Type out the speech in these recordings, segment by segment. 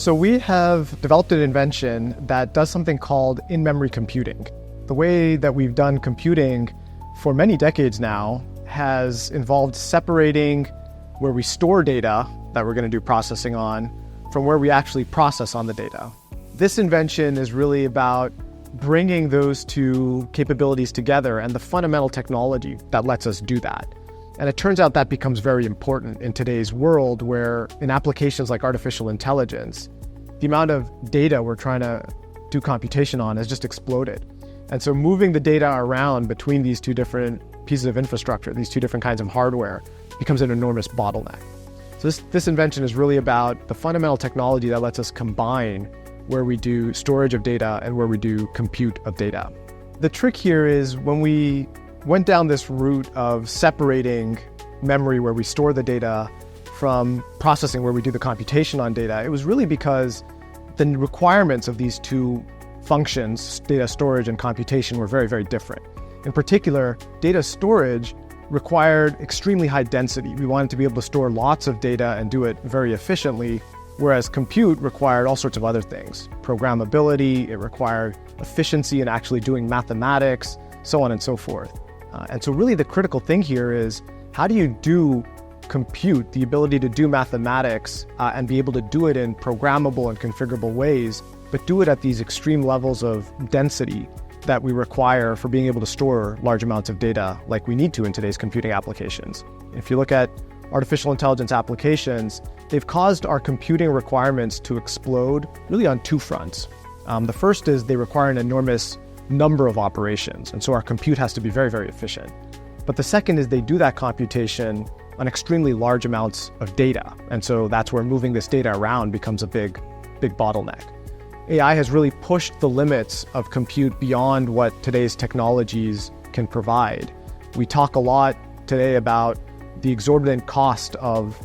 So we have developed an invention that does something called in-memory computing. The way that we've done computing for many decades now has involved separating where we store data that we're going to do processing on from where we actually process on the data. This invention is really about bringing those two capabilities together and the fundamental technology that lets us do that. And it turns out that becomes very important in today's world where in applications like artificial intelligence, the amount of data we're trying to do computation on has just exploded. And so moving the data around between these two different pieces of infrastructure, these two different kinds of hardware, becomes an enormous bottleneck. So this invention is really about the fundamental technology that lets us combine where we do storage of data and where we do compute of data. The trick here is when we went down this route of separating memory where we store the data from processing where we do the computation on data, it was really because the requirements of these two functions, data storage and computation, were very, very different. In particular, data storage required extremely high density. We wanted to be able to store lots of data and do it very efficiently, whereas compute required all sorts of other things. Programmability, it required efficiency in actually doing mathematics, so on and so forth. And so really the critical thing here is how do you do compute, the ability to do mathematics and be able to do it in programmable and configurable ways, but do it at these extreme levels of density that we require for being able to store large amounts of data like we need to in today's computing applications. If you look at artificial intelligence applications, they've caused our computing requirements to explode really on two fronts. The first is they require an enormous number of operations, and so our compute has to be very, very efficient. But the second is they do that computation on extremely large amounts of data, and so that's where moving this data around becomes a big bottleneck. AI has really pushed the limits of compute beyond what today's technologies can provide. We talk a lot today about the exorbitant cost of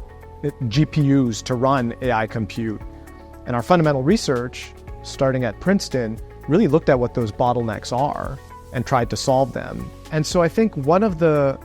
GPUs to run AI compute. And our fundamental research, starting at Princeton, really looked at what those bottlenecks are and tried to solve them. And so I think one of the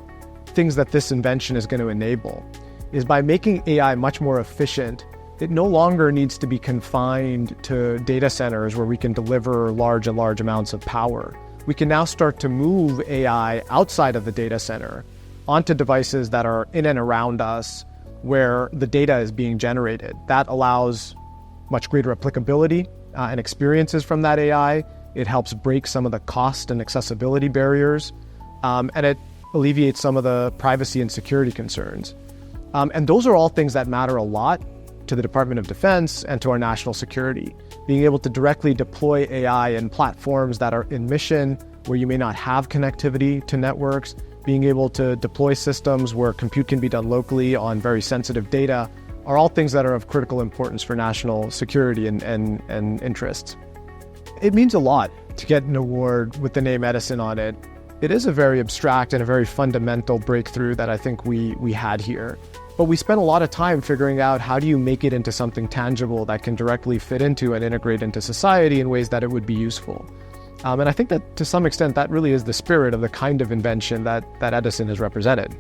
things that this invention is going to enable is by making AI much more efficient, it no longer needs to be confined to data centers where we can deliver large amounts of power. We can now start to move AI outside of the data center onto devices that are in and around us where the data is being generated. That allows much greater applicability and experiences from that AI. It helps break some of the cost and accessibility barriers, and it alleviates some of the privacy and security concerns. And those are all things that matter a lot to the Department of Defense and to our national security. Being able to directly deploy AI in platforms that are in mission where you may not have connectivity to networks, being able to deploy systems where compute can be done locally on very sensitive data are all things that are of critical importance for national security and interests. It means a lot to get an award with the name Edison on it. It is a very abstract and a very fundamental breakthrough that I think we had here. But we spent a lot of time figuring out how do you make it into something tangible that can directly fit into and integrate into society in ways that it would be useful. And I think that to some extent that really is the spirit of the kind of invention that Edison has represented.